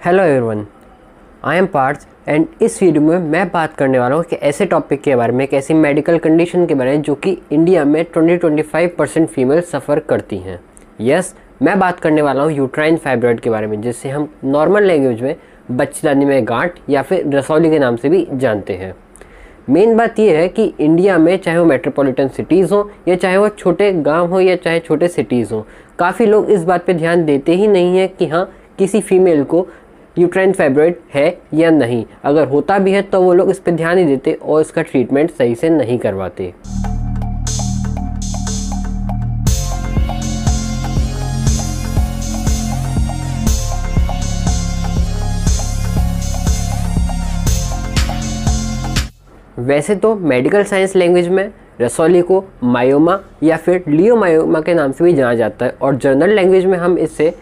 Hello everyone, I am Parth and इस video में मैं बात करने वाला हूँ कि ऐसे टॉपिक के बारे में, एक ऐसी मेडिकल कंडीशन के बारे में जो कि इंडिया में 20-25% फीमेल सफ़र करती हैं। यस, मैं बात करने वाला हूँ यूट्राइन फाइब्रॉइड के बारे में, जिसे हम नॉर्मल लैंग्वेज में बच्चेदानी में गांठ या फिर रसौली के नाम से भी जानते हैं। मेन बात यह है कि इंडिया में चाहे वो मेट्रोपॉलिटन सिटीज़ हो या चाहे वो छोटे गाँव हो या चाहे छोटे सिटीज़ हो, काफ़ी लोग इस बात पर ध्यान देते ही नहीं है कि हाँ, किसी फीमेल को यूट्राइन फाइब्रॉइड है या नहीं। अगर होता भी है तो वो लोग इस पर ध्यान नहीं देते और इसका ट्रीटमेंट सही से नहीं करवाते। वैसे तो मेडिकल साइंस लैंग्वेज में रसौली को मायोमा या फिर लियोमायोमा के नाम से भी जाना जाता है और जर्नल लैंग्वेज में हम इसे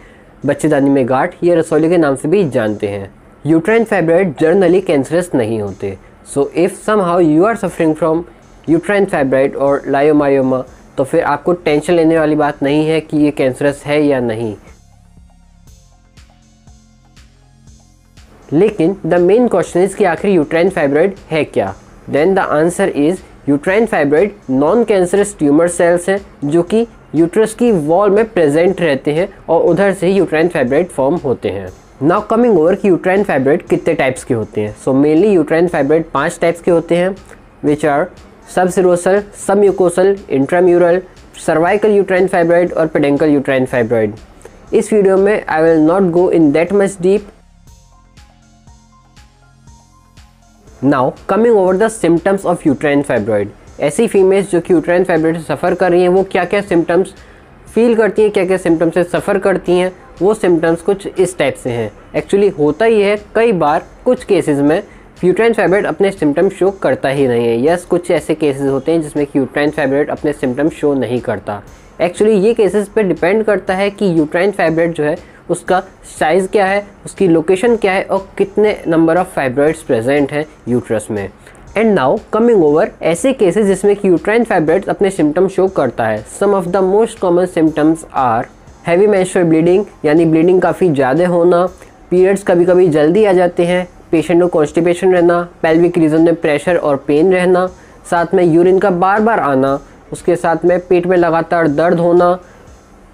बच्चेदानी में गांठ या रसौली के नाम से भी जानते हैं। यूट्राइन फाइब्रॉइड जर्नली कैंसरस नहीं होते। So if somehow you are suffering from uterine fibroid और लायोमायोमा, तो फिर आपको टेंशन लेने वाली बात नहीं है कि ये कैंसरस है या नहीं। लेकिन द मेन क्वेश्चन इज कि आखिर यूट्राइन फाइब्रॉइड है क्या। Then the answer is uterine fibroid non cancerous tumour cells हैं जो कि यूट्रस की वॉल में प्रेजेंट रहते हैं और उधर से ही यूट्राइन फाइब्रॉइड फॉर्म होते हैं। नाउ कमिंग ओवर कि यूट्राइन फाइब्रॉइड कितने टाइप्स के होते हैं। So mainly uterine fibroid 5 types के होते हैं, which are subserosal, submucosal, intramural, cervical uterine fibroid और पेडेंकल यूट्राइन फाइब्रॉइड। इस वीडियो में I will not go in that much deep. Now coming over the symptoms of uterine fibroid. ऐसी females जो कि uterine fibroid से सफ़र कर रही हैं, वो क्या क्या सिम्टम्स फील करती हैं, क्या क्या सिम्टम्स से सफ़र करती हैं। वो सिम्टम्स कुछ इस टाइप से हैं। एक्चुअली होता ही है कई बार कुछ केसेस में यूट्राइन फाइब्रॉइड अपने सिम्टम्स शो करता ही नहीं है। यस, कुछ ऐसे केसेस होते हैं जिसमें कि यूट्राइन फाइब्रॉइड अपने सिम्टम्स शो नहीं करता। एक्चुअली ये केसेस पे डिपेंड करता है कि यूट्राइन फाइब्रॉइड जो है उसका साइज़ क्या है, उसकी लोकेशन क्या है और कितने नंबर ऑफ फाइब्रॉइड्स प्रेजेंट हैं यूट्रस में। एंड नाउ कमिंग ओवर ऐसे केसेस जिसमें कि यूट्राइन फाइब्रॉइड्स अपने सिम्टम्स शो करता है। Some of the most common symptoms are heavy menstrual bleeding, यानी ब्लीडिंग काफ़ी ज़्यादा होना, पीरियड्स कभी कभी जल्दी आ जाते हैं, पेशेंट को कॉन्स्टिपेशन रहना, पेल्विक रीजन में प्रेशर और पेन रहना, साथ में यूरिन का बार बार आना, उसके साथ में पेट में लगातार दर्द होना,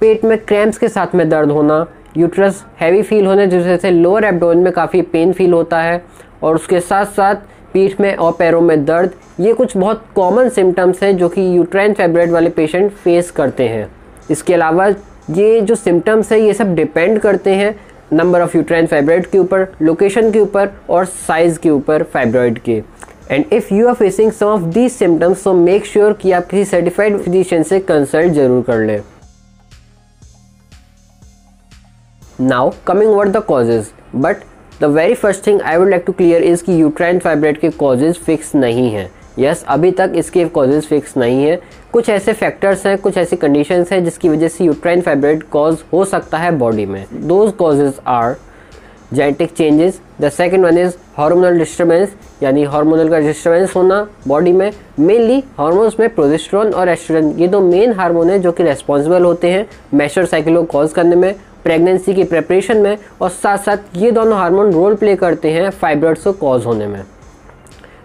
पेट में क्रैम्प्स के साथ में दर्द होना, यूट्रस हैवी फील होने जिससे से लोअर एब्डोमेन में काफ़ी पेन फील होता है, और उसके साथ साथ पीठ में और पैरों में दर्द। ये कुछ बहुत कॉमन सिम्टम्स हैं जो कि यूट्राइन फाइब्रॉइड वाले पेशेंट फेस करते हैं। इसके अलावा ये जो सिम्टम्स है ये सब डिपेंड करते हैं नंबर ऑफ़ यूट्राइन फाइब्रॉइड के ऊपर, लोकेशन के ऊपर और साइज़ के ऊपर फाइब्रॉइड के। And if you are facing some of these symptoms, so make sure कि आप किसी सर्टिफाइड फिजिशियन से कंसल्ट जरूर कर लें। Now coming over the causes, but the very first thing I would like to clear is कि uterine fibroid के causes fix नहीं हैं। यस, अभी तक इसके कॉजेज फिक्स नहीं है। कुछ ऐसे फैक्टर्स हैं, कुछ ऐसी कंडीशंस हैं जिसकी वजह से यूट्राइन फाइब्रॉइड कॉज हो सकता है बॉडी में। Those causes are genetic changes, the second one is hormonal disturbance, यानी हार्मोनल का डिस्टर्बेंस होना बॉडी में। मेनली हार्मोन्स में प्रोजेस्टेरोन और एस्ट्रोजन, ये दो मेन हार्मोन हैं जो कि रेस्पॉन्सिबल होते हैं मेंस्ट्रुअल साइकिल को कॉज करने में, प्रेगनेंसी की प्रिपरेशन में, और साथ साथ ये दोनों हार्मोन रोल प्ले करते हैं फाइब्रॉइड्स को कॉज होने में।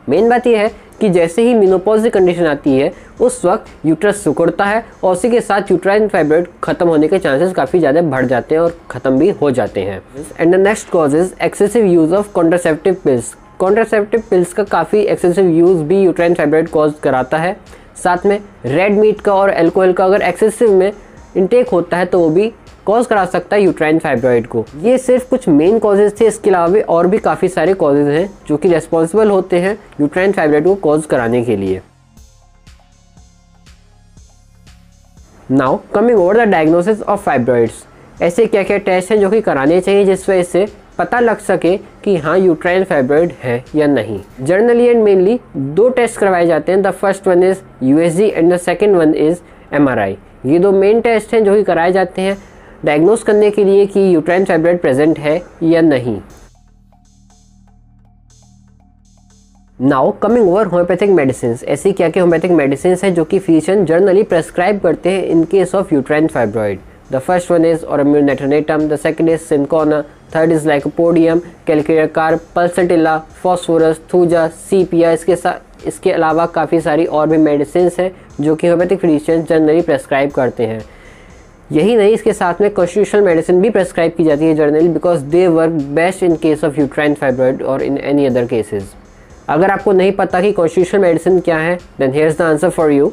मेन बात यह है कि जैसे ही मेनोपॉज की कंडीशन आती है उस वक्त यूट्रस सिकुड़ता है और उसी के साथ यूट्राइन फाइब्रॉइड खत्म होने के चांसेस काफ़ी ज़्यादा बढ़ जाते हैं और ख़त्म भी हो जाते हैं। And the next cause is excessive use of contraceptive pills. Contraceptive pills का काफ़ी एक्सेसिव यूज़ भी यूट्राइन फाइब्रॉइड कॉज कराता है। साथ में रेड मीट का और अल्कोहल का अगर एक्सेसिव में इंटेक होता है तो वो भी कॉज करा सकता है यूट्राइन फाइब्रॉइड को। ये सिर्फ कुछ मेन कॉजेज थे, इसके अलावा भी और भी काफ़ी सारे कॉजेज हैं जो कि रेस्पॉन्सिबल होते हैं यूट्राइन फाइब्रॉइड को कॉज कराने के लिए। Now coming over the diagnosis of fibroids. ऐसे क्या क्या टेस्ट हैं जो कि कराने चाहिए जिस वजह से पता लग सके कि हाँ यूट्राइन फाइब्रॉइड है या नहीं। जनरली एंड मेनली 2 टेस्ट करवाए जाते हैं। The first one is USG and the second one is MRI। ये 2 मेन टेस्ट हैं जो कि कराए जाते हैं डायग्नोस करने के लिए कि यूट्राइन फाइब्रॉइड प्रेजेंट है या नहीं। Now coming over homeopathic medicine. ऐसी क्या क्या होम्योपैथिक मेडिसिन है जो कि फिजिशियन जनरली प्रेस्क्राइब करते हैं इन case of uterine fibroid. The first one is Auramium natriuretum, the second is Cinchona, third is Lycopodium, Calcareous carp, Pulsatilla, Phosphorus, Thuja, Sepia। इसके अलावा काफ़ी सारी और भी मेडिसिन हैं जो कि होम्योपैथिक फिजिशियंस जनरली प्रेस्क्राइब करते हैं। यही नहीं, इसके साथ में कॉन्स्टिट्यूशनल मेडिसिन भी प्रेस्क्राइब की जाती है generally, because they work best in case of uterine fibroid और इन एनी अदर केसेस। अगर आपको नहीं पता कि कॉन्स्टिट्यूशनल मेडिसिन क्या है, then here is the answer for you.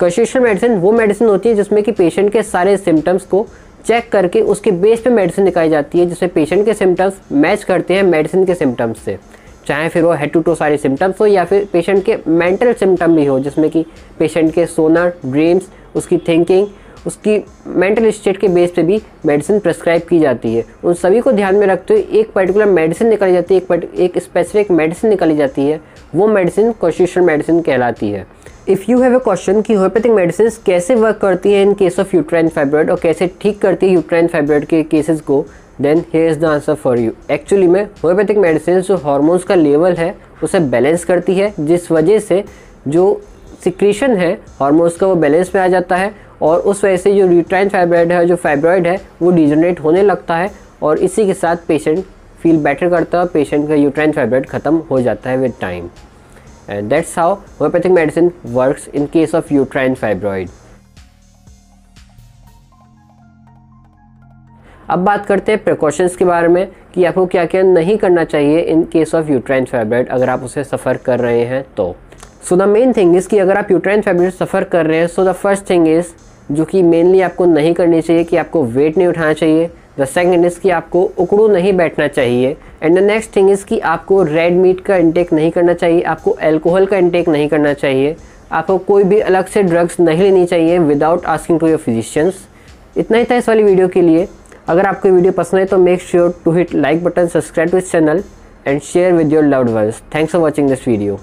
Constitutional medicine वो मेडिसिन होती है जिसमें कि पेशेंट के सारे सिम्टम्स को चेक करके उसके बेस पे मेडिसिन निकाली जाती है, जिसमें पेशेंट के सिम्टम्स मैच करते हैं मेडिसिन के सिम्टम्स से, चाहे फिर वो हेड टू टो सारे सिम्टम्स हो या फिर पेशेंट के मेंटल सिम्टम भी हो, जिसमें कि पेशेंट के सोना, ड्रीम्स, उसकी थिंकिंग, उसकी मेंटल स्टेट के बेस पे भी मेडिसिन प्रेस्क्राइब की जाती है। उन सभी को ध्यान में रखते हुए एक पर्टिकुलर मेडिसिन निकाली जाती है, एक स्पेसिफिक मेडिसिन निकाली जाती है, वो मेडिसिन कॉन्स्टिट्यूशनल मेडिसिन कहलाती है। If you have a question कि होम्योपैथिक मेडिसिन कैसे वर्क करती है in case of uterine fibroid और कैसे ठीक करती है यूट्राइन फाइब्रॉइड के केसेस को, then here is the answer for you. Actually में होम्योपैथिक मेडिसिन जो हार्मोन्स का लेवल है उसे बैलेंस करती है, जिस वजह से जो सिक्रीशन है हार्मोन्स का वो बैलेंस में आ जाता है और उस वजह से जो यूट्राइन फाइब्रॉइड है, जो फाइब्रॉइड है, वो डिजनरेट होने लगता है और इसी के साथ पेशेंट फील बेटर करता है, पेशेंट का यूट्राइन फाइब्रॉइड ख़त्म हो जाता है with time. And that's how homeopathic medicine works in case of uterine fibroid. अब बात करते हैं प्रिकॉशंस के बारे में कि आपको क्या क्या नहीं करना चाहिए इन केस ऑफ यूट्राइन फाइब्रॉइड अगर आप उसे सफ़र कर रहे हैं तो। So the main thing is कि अगर आप यूट्राइन फाइब्रॉइड सफ़र कर रहे हैं, so the first thing is जो कि मेनली आपको नहीं करनी चाहिए कि आपको वेट नहीं उठाना चाहिए। द सेकंड इज़ कि आपको उकड़ू नहीं बैठना चाहिए। And the next thing is कि आपको रेड मीट का इंटेक नहीं करना चाहिए, आपको अल्कोहल का इंटेक नहीं करना चाहिए, आपको कोई भी अलग से ड्रग्स नहीं लेनी चाहिए without asking to your physicians. इतना ही था इस वाली वीडियो के लिए। अगर आपको वीडियो पसंद है तो make sure to hit like button, subscribe to इस channel and share with your loved ones. Thanks for watching this video.